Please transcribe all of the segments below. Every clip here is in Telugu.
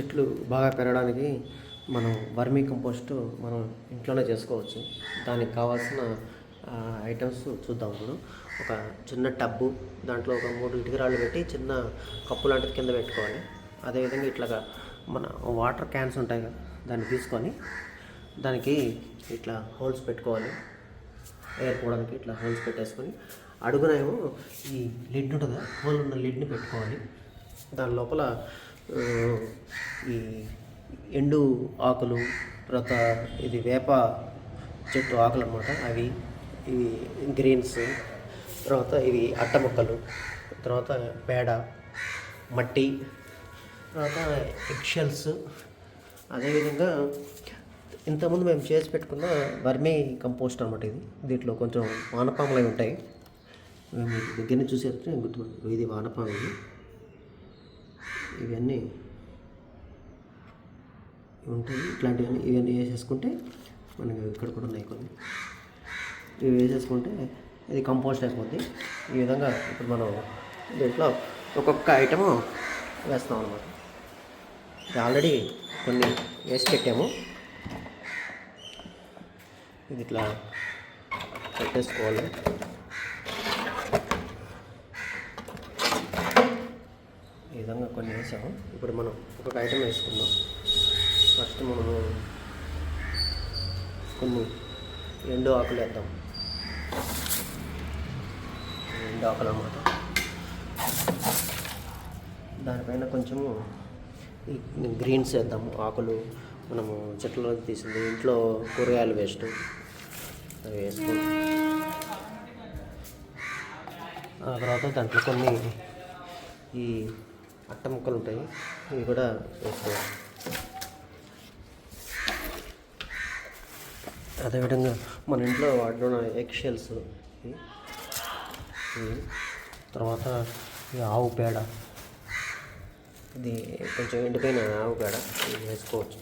చెట్లు బాగా పెరగడానికి మనం వర్మీ కంపోస్ట్ మనం ఇంట్లోనే చేసుకోవచ్చు. దానికి కావాల్సిన ఐటమ్స్ చూద్దాం ఇప్పుడు. ఒక చిన్న టబ్బు, దాంట్లో ఒక 3 ఇటుక రాళ్ళు పెట్టి చిన్న కప్పు లాంటిది కింద పెట్టుకోవాలి. అదేవిధంగా ఇట్లాగా మన వాటర్ క్యాన్స్ ఉంటాయి కదా, దాన్ని తీసుకొని దానికి ఇట్లా హోల్స్ పెట్టుకోవాలి. ఎయిర్ పోవడానికి ఇట్లా హోల్స్ పెట్టేసుకొని అడుగునేమో ఈ లిడ్ ఉంటుంది, హోల్ ఉన్న లిడ్ని పెట్టుకోవాలి. దాని లోపల ఈ ఎండు ఆకులు, తర్వాత ఇది వేప చెట్టు ఆకులు అన్నమాట, అవి ఇవి గ్రీన్స్, తర్వాత ఇవి అట్ట ముక్కలు, తర్వాత పేడ, మట్టి, తర్వాత ఎగ్షెల్స్. అదేవిధంగా ఇంతకుముందు మేము చేసి పెట్టుకున్న వర్మీ కంపోస్ట్ అనమాట ఇది. దీంట్లో కొంచెం వానపాములు అవి ఉంటాయి, మేము దగ్గర చూసేస్తే గుర్తుపడు, ఇది వానపాము. ఇవన్నీ ఉంటాయి, ఇట్లాంటివన్నీ ఇవన్నీ వేసేసుకుంటే మనకి ఇక్కడ కూడా ఉన్నాయి కొన్ని. ఇవి వేసేసుకుంటే ఇది కంపోస్ట్ అయిపోద్ది. ఈ విధంగా ఇప్పుడు మనం దీంట్లో ఒక్కొక్క ఐటము వేస్తాం అన్నమాట. ఇది ఆల్రెడీ కొన్ని వేసి పెట్టాము, ఇది ఇట్లా పెట్టేసుకోవాలి. ఈ విధంగా కొన్ని వేసాము. ఇప్పుడు మనం ఒక్కొక్క ఐటమ్ వేసుకుందాం. ఫస్ట్ మనము కొన్ని ఎండు ఆకులు వేద్దాం. ఎండు ఆకులు అన్నమాట. దానిపైన కొంచెము ఈ గ్రీన్స్ వేద్దాము. ఆకులు మనము చెట్లలో తీసింది, ఇంట్లో కూరగాయలు వేస్ట్ అవి వేసుకుంటాం. ఆ తర్వాత దాంట్లో కొన్ని ఈ అట్ట ముక్కలు ఉంటాయి, ఇవి కూడా వేసుకోవాలి. అదేవిధంగా మన ఇంట్లో వాడుతున్న ఎగ్ షెల్స్, తర్వాత ఈ ఆవు పేడ, ఇది కొంచెం ఎండిపోయిన ఆవు పేడ, ఇది వేసుకోవచ్చు.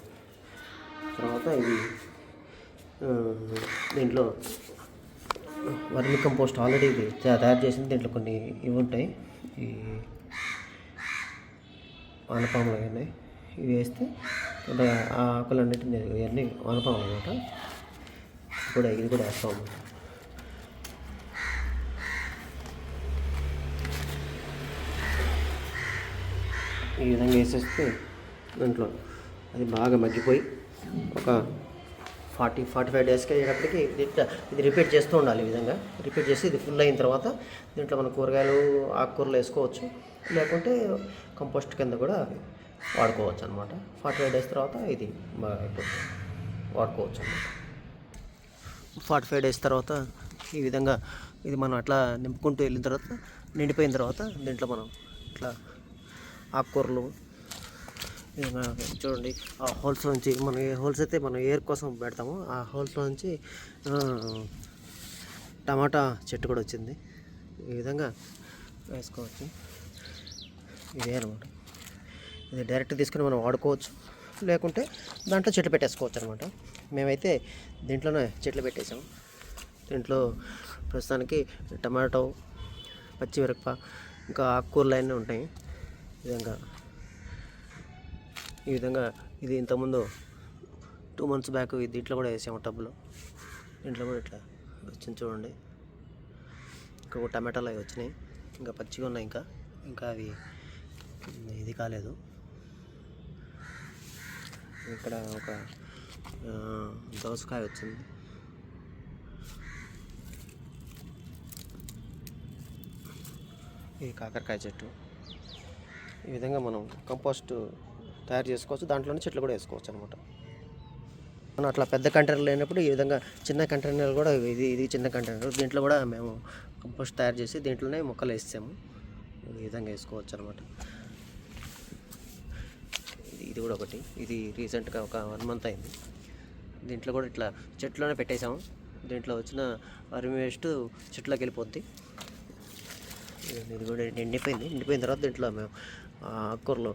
తర్వాత ఇది దీంట్లో వర్మి కంపోస్ట్ ఆల్రెడీ ఇది తయారు చేసింది. దీంట్లో కొన్ని ఇవి ఉంటాయి, ఈ వానపాములు అవన్నీ, ఇవి వేస్తే ఆ ఆకులన్నిటిని ఇవన్నీ వానపాములు అనమాట. ఇది కూడా వేస్తాం. ఈ విధంగా వేసేస్తే దాంట్లో అది బాగా మగ్గిపోయి ఒక 40-45 డేస్కి అయ్యేటప్పటికి ఇది రిపీట్ చేస్తూ ఉండాలి. ఈ విధంగా రిపీట్ చేసి ఇది ఫుల్ అయిన తర్వాత దీంట్లో మన కూరగాయలు, ఆకుకూరలు వేసుకోవచ్చు, లేకుంటే కంపోస్ట్ కింద కూడా వాడుకోవచ్చు అనమాట. 45 డేస్ తర్వాత ఇది బాగా వాడుకోవచ్చు అనమాట. 45 డేస్ తర్వాత ఈ విధంగా ఇది మనం అట్లా నింపుకుంటూ వెళ్ళిన తర్వాత, నిండిపోయిన తర్వాత దీంట్లో మనం ఇట్లా ఆకుకూరలు చూడండి, ఆ హోల్స్ నుంచి మనం ఏ హోల్స్ అయితే మనం ఎయిర్ కోసం పెడతామో ఆ హోల్స్లో నుంచి టమాటా చెట్టు కూడా వచ్చింది. ఈ విధంగా వేసుకోవచ్చు. ఇదే అనమాట. ఇది డైరెక్ట్ తీసుకుని మనం వాడుకోవచ్చు, లేకుంటే దాంట్లో చెట్లు పెట్టేసుకోవచ్చు అనమాట. మేమైతే దీంట్లోనే చెట్లు పెట్టేసాం. దీంట్లో ప్రస్తుతానికి టమాటో, పచ్చిమిరప, ఇంకా ఆకుకూరలు అన్నీ ఉంటాయి. ఈ విధంగా ఇది ఇంతకుముందు 2 months బ్యాక్ దీంట్లో కూడా వేసాము టబ్లో. దీంట్లో కూడా ఇట్లా వచ్చింది చూడండి. ఇంకా టమాటాలు అవి వచ్చినాయి, ఇంకా పచ్చిగా ఉన్నాయి, ఇంకా అవి ఇది కాలేదు. ఇక్కడ ఒక దోసకాయ వచ్చింది. ఇది కాకరకాయ చెట్టు. ఈ విధంగా మనం కంపోస్ట్ తయారు చేసుకోవచ్చు, దాంట్లోనే చెట్లు కూడా వేసుకోవచ్చు అనమాట. మనం అట్లా పెద్ద కంటైనర్ లేనప్పుడు ఈ విధంగా చిన్న కంటైనర్ కూడా, ఇది చిన్న కంటైనర్, దీంట్లో కూడా మేము కంపోస్ట్ తయారు చేసి దీంట్లోనే మొక్కలు వేసాము. ఈ విధంగా వేసుకోవచ్చు అనమాట. ఇది కూడా ఒకటి, ఇది రీసెంట్గా ఒక 1 month అయింది. దీంట్లో కూడా ఇట్లా చెట్లోనే పెట్టేసాము. దీంట్లో వచ్చిన వర్మి వేస్ట్ చెట్లోకి వెళ్ళిపోద్ది. ఇది కూడా నిండిపోయిన తర్వాత దీంట్లో మేము ఆకుకూరలు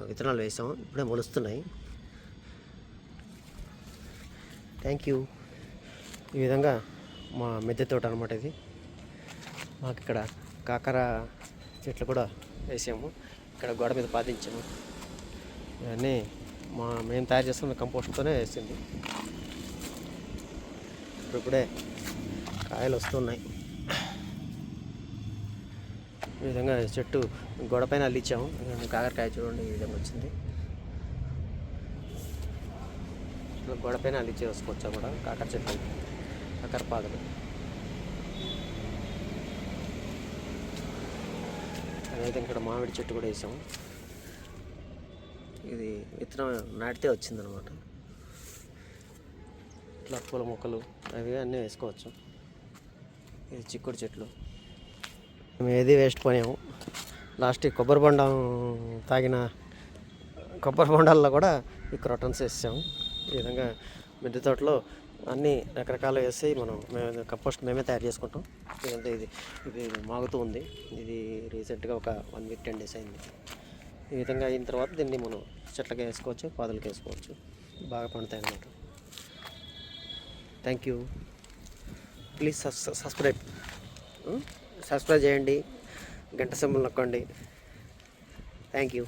విత్తనాలు వేసాము, ఇప్పుడే మొలుస్తున్నాయి. Thank you. ఈ విధంగా మా మిద్దె తోట అనమాట ఇది. మాకు ఇక్కడ కాకర చెట్లు కూడా వేసాము, ఇక్కడ గోడ మీద పాతించాము. ఇవన్నీ మేము తయారు చేస్తున్న కంపోస్ట్తోనే వేసింది. ఇప్పుడే కాయలు వస్తున్నాయి. ఈ విధంగా చెట్టు గోడపైన అల్లించాము. కాకరకాయ చూడండి ఈ విధంగా వచ్చింది. గోడపైన అల్లించి వేసుకోవచ్చు కూడా కాకర చెట్టు, కాకర పాదులు. అదైతే ఇక్కడ మామిడి చెట్టు కూడా వేసాము. ఇది విత్తనం నాటితే వచ్చిందనమాట. ఇట్లా పూల మొక్కలు అవి అన్నీ వేసుకోవచ్చు. ఇది చిక్కుడు చెట్లు. మేము ఏది వేస్ట్ పోయాము. లాస్ట్ కొబ్బరి బొండం తాగిన కొబ్బరి బొండాల్లో కూడా ఈ క్రోటన్స్ వేసాము. ఈ విధంగా మిద్దె తోటలో అన్నీ రకరకాలు వేసి మేము కంపోస్ట్ మేమే తయారు చేసుకుంటాం. ఇదంతా ఇది మాగుతూ ఉంది. ఇది రీసెంట్గా ఒక 1 వీక్ 10 డేస్ అయింది. ఈ విధంగా అయిన తర్వాత దీన్ని మనం చెట్లకి వేసుకోవచ్చు, పాదులకి వేసుకోవచ్చు. బాగా పండుతాయి అన్నమాట. Thank you. ప్లీజ్ సబ్స్క్రైబ్ చేయండి, గంట సింబల్ నొక్కండి. Thank you.